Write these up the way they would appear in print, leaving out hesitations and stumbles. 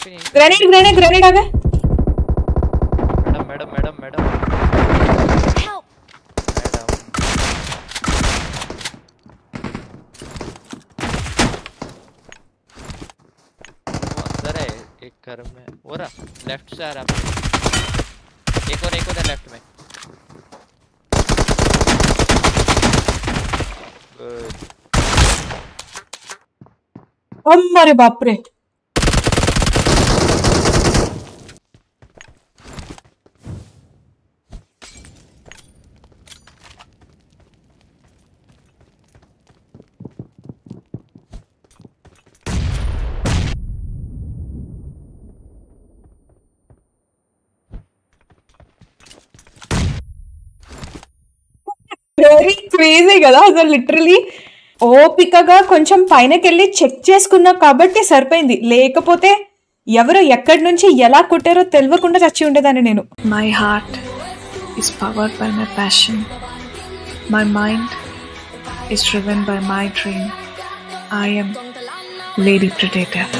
Grenade grenade grenade आ गए। Madam madam madam madam अंदर है एक घर में। हो रहा लेफ्ट से आ रहा एक और लेफ्ट में। अरे बाप रे వెరీ క్రేజీ కదా అసలు లిటరలీ ఓపికగా కొంచెం పైనకెళ్ళి చెక్ చేసుకున్నా కాబట్టి సరిపోయింది లేకపోతే ఎవరు ఎక్కడి నుంచి ఎలా కొట్టారో తెలియకుండా చచ్చి ఉండేదాన్ని నేను my heart is powered by my passion my mind is driven by my dream I am lady predator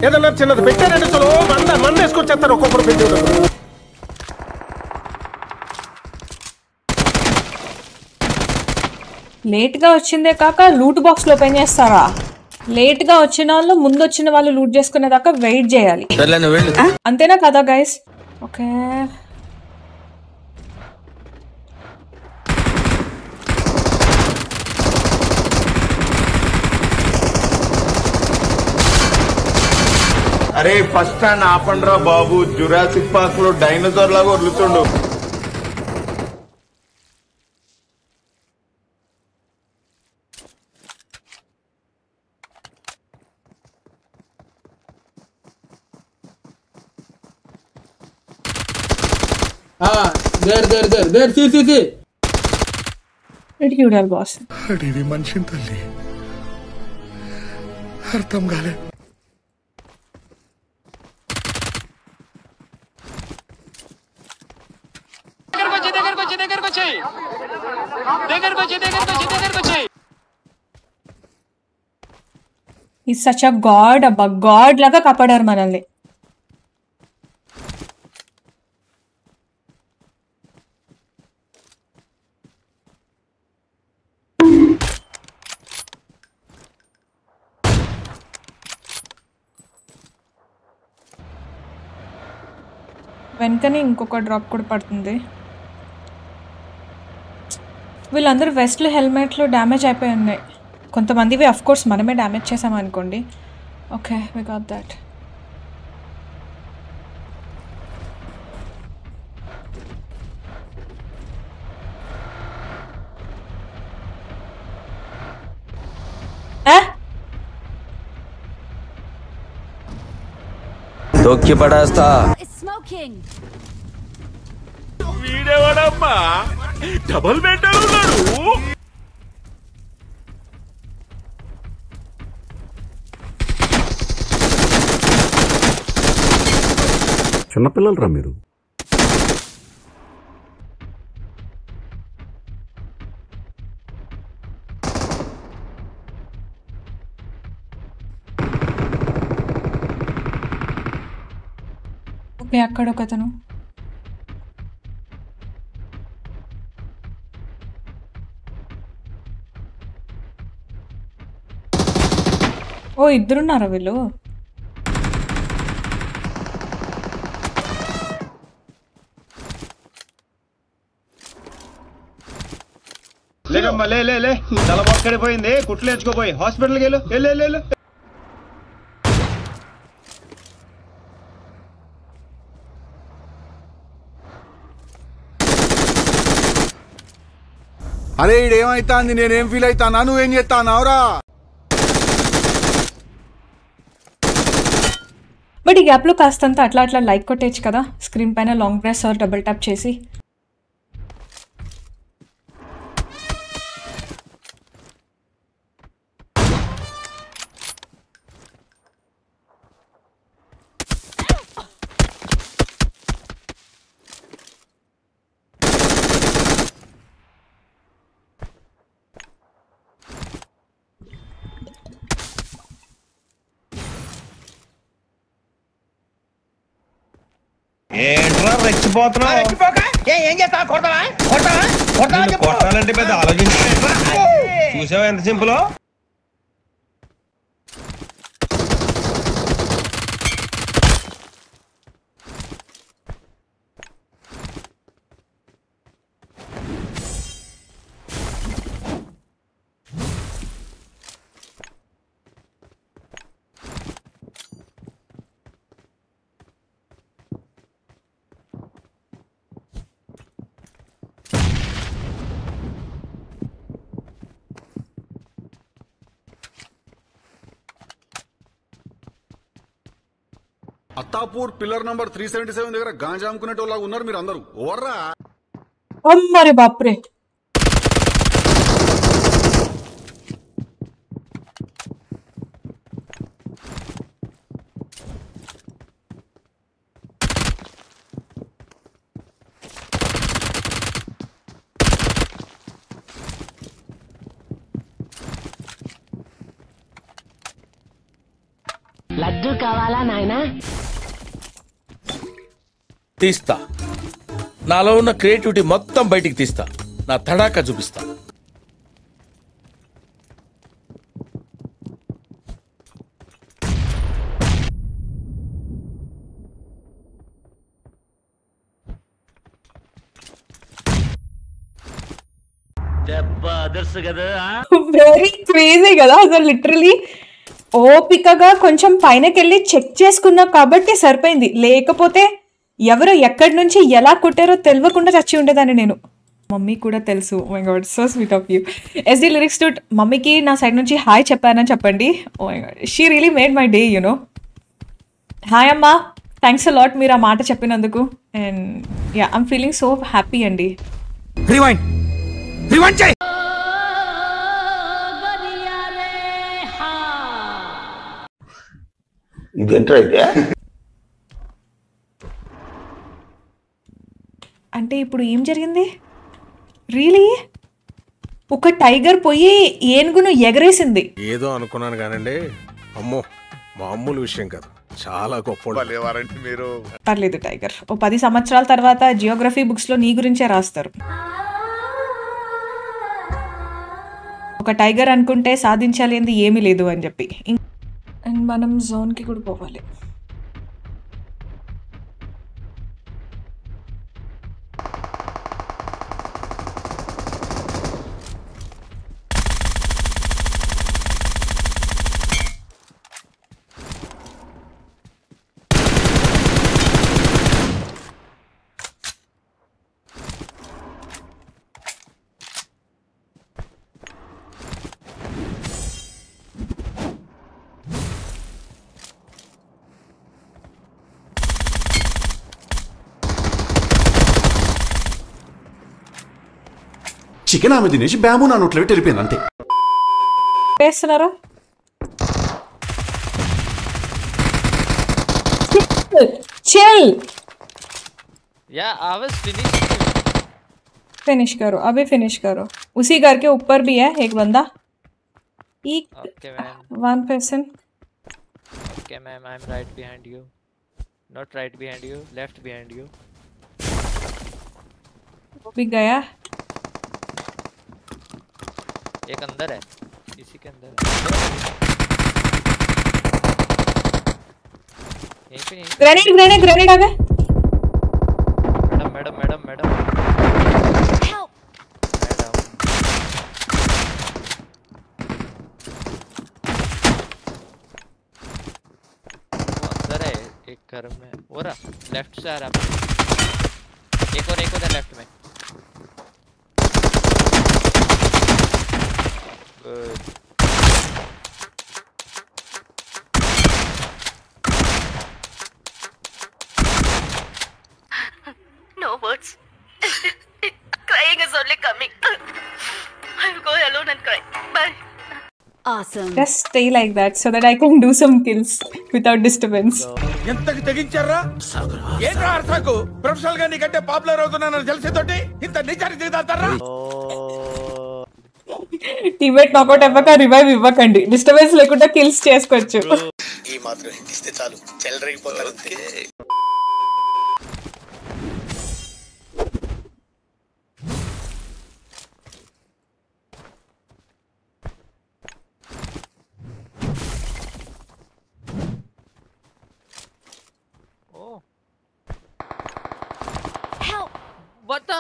ఏదన్నా చిన్నది పెట్టారంటే చలో మంద వేసుకొచ్చేస్తారు ఒక్కొక్కరు పెట్టి లేట్ గా వచ్చిందే కాక లూట్ బాక్స్ లో ఓపెన్ చేస్తారా లేట్ గా వచ్చిన వాళ్ళు ముందు వచ్చిన వాళ్ళు లూట్ చేసుకునేదాకా వెయిట్ చేయాలి అంతేనా కదా గైస్ ఓకే అరే ఫస్ట్ స్టాండ్ ఆపండ్రా బాబు జురాసిక్ పార్క్ లో డైనోసార్ లాగా వదులుతుండు బాస్ అడివి మనిషిని తల్లి అర్థం కాలే ఈజ్ సచ్ అ గాడ్ అబ్బా గాడ్ లాగా కాపాడారు మనల్ని వెనకనే ఇంకొక డ్రాప్ కూడా పడుతుంది వీళ్ళందరూ వెస్ట్లు హెల్మెట్లు డ్యామేజ్ అయిపోయి ఉన్నాయి కొంతమందివి అఫ్ కోర్స్ మనమే డ్యామేజ్ చేసామనుకోండి ఓకే వి గాట్ దట్ తొక్కి పడేస్తా వీడేవాడమ్మా డబుల్ బెడ్డర్ ఉన్నాడు చిన్నపిల్లలరా మీరు ఓకే అక్కడ ఒకతను ఓ ఇద్దరున్నారా వీళ్ళు లేదమ్మా లే తల బొక్కడిపోయింది కుట్లు నేర్చుకోపోయి హాస్పిటల్కి వెళ్ళు అరే ఇడేమైతాంది నేనేం ఫీల్ అవుతానా నువ్వేం చేస్తానావురా బట్ ఇలాంటి గ్యాప్లో కాస్తంత అట్లా అట్లా లైక్ కొట్టేయచ్చు కదా స్క్రీన్ పైన long press or double tap చేసి. ఏంట్రా రెచ్చిపోతున్నావు? ఏం చేస్తావా? కొట్టాలంటే పెద్ద ఆలోచించా. చూసావా ఎంత సింపుల్? అత్తాపూర్ పిల్లర్ నంబర్ 377 దగ్గర గాంజా అమ్ముకునేటోళ్ళగా ఉన్నారు మీరు అందరూ. ఓవర్రా అమ్మరే బాప్రే. లడ్డు కావాలా నాయనా? తీస్తా. నాలో ఉన్న క్రియేటివిటీ మొత్తం బయటికి తీస్తా. నా తడాకా చూపిస్తా. వెరీ క్రేజీ కదా అసలు. లిటరలీ ఓపికగా కొంచెం పైనకెళ్ళి చెక్ చేసుకున్నా కాబట్టి సరిపోయింది. లేకపోతే ఎవరు ఎక్కడి నుంచి ఎలా కొట్టారో తెలియకుండా చచ్చి ఉండేదాన్ని నేను. మమ్మీ కూడా తెలుసు. Oh my God, so sweet of you. S D lyrics to మమ్మీకి నా సైడ్ నుంచి హాయ్ చెప్పానని చెప్పండి. Oh my God, she really made my day you know. Hi అమ్మా, థ్యాంక్స్ అ లాట్ మీరు ఆ మాట చెప్పినందుకు. And yeah, I'm feeling so happy అండి. అంటే ఇప్పుడు ఏం జరిగింది? రియలీ ఒక టైగర్ పోయి ఏనుగును ఎగరేసింది. ఏదో అనుకున్నాను కానండి, అమ్మో మామూలు విషయం కాదు, చాలా గొప్ప మీరు. పర్లేదు టైగర్, ఓ 10 సంవత్సరాల తర్వాత జియోగ్రఫీ బుక్స్ లో నీ గురించే రాస్తారు. ఒక టైగర్ అనుకుంటే సాధించాలి ఏమీ లేదు అని చెప్పి. అండ్ మనం జోన్కి కూడా పోవాలి. చికెన్ ఆమె తినేసి బ్యాంబూ నా నోట్లో పెట్టి వెళ్ళిపోయింది అంతే. వేస్తున్నారా? चिल या आवाज फिनिश करो, अभी फिनिश करो. उसी घर के ऊपर भी है एक बंदा. Okay ma'am. One person. Okay ma'am, I'm right behind you. Not right behind you, left behind you. वो भी गया. एक अंदर है, इसी के अंदर है. ग्रेनेड ग्रेनेड ग्रेनेड आ गए. मैडम मैडम मैडम मैडम अंदर है एक घर में. वो रहा लेफ्ट से आ रहा. एक और लेफ्ट में. Good. No words. Crying is only coming. I'll go alone and cry. Bye. Awesome. Just stay like that so that I can do some kills without disturbance. ఎంతకి తెగించారా ఏంట్రా అర్థకు ప్రొఫెషనల్ గా నీకంటే పాపులర్ అవుతున్నానని తెలిసేతోటి ఇంత నిజానికి దిగుతారా టీమేట్ నాకౌట్ అవ్వక revive ఇవ్వకండి, disturbance లేకుండా kills చేసుకోవచ్చు. ఈ మాత్రం ఇస్తే చాలు చెలరేగిపోతారు. What the?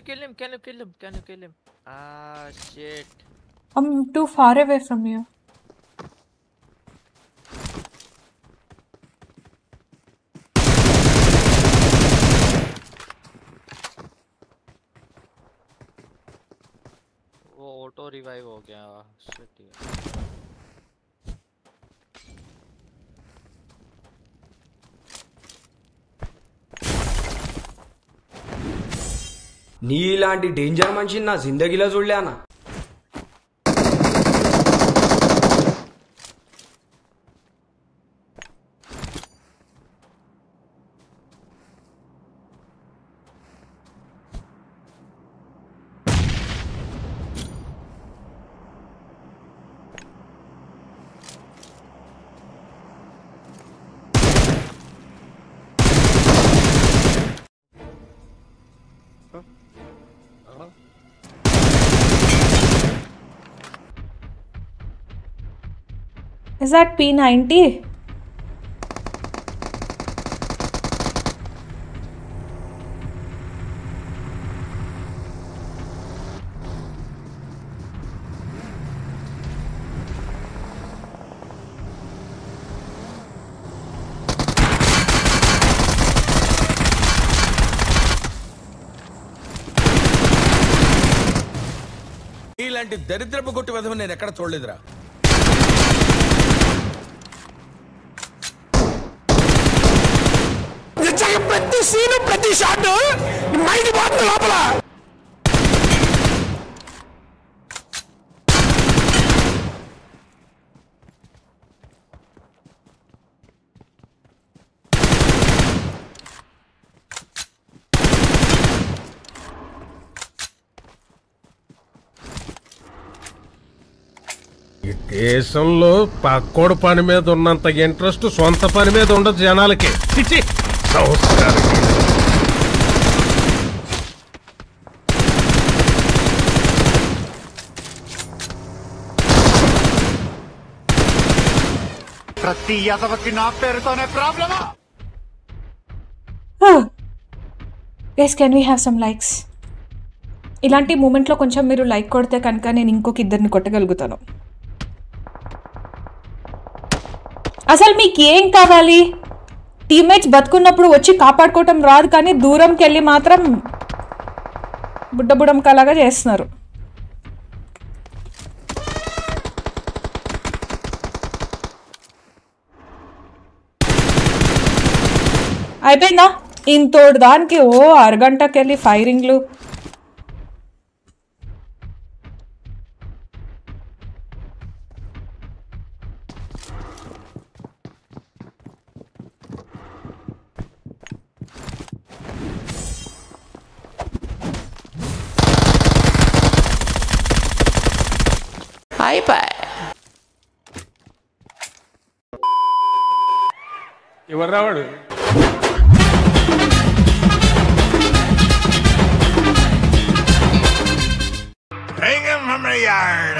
Can you kill him? Ah, shit. I'm too far away from you. वो auto revive हो गया. Shit. నీలాంటి డేంజర్ మనిషిని నా జిందగీలో చూడలేనా. Is that P90? ఇలాంటి దరిద్రపు కొట్టి విధం నేను ఎక్కడ చూడలేదురా. ప్రతి సీను ప్రతి షాట్ మైండ్ పోతుంది లోపల. ఈ దేశంలో పక్కోడు పని మీద ఉన్నంత ఇంట్రెస్ట్ సొంత పని మీద ఉండదు జనాలకి. సంస్కారం ప్రతి యాదవకి నా పేరుతోనే ప్రాబ్లమా. Guys, can we have some likes? ఇలాంటి మూమెంట్లో కొంచెం మీరు లైక్ కొడితే కనుక నేను ఇంకొక ఇద్దరిని కొట్టగలుగుతాను. అసలు మీకు ఏం కావాలి? టీమ్మేట్స్ బతుకున్నప్పుడు వచ్చి కాపాడుకోవటం రాదు, కానీ దూరంకి వెళ్ళి మాత్రం బుడ్డ కలాగా చేస్తున్నారు. అయిపోయిందా? ఇంతోడు దానికి అరగంటకి వెళ్ళి ఫైరింగ్లు. ఎవరు రావాడు? Bring him from the yard.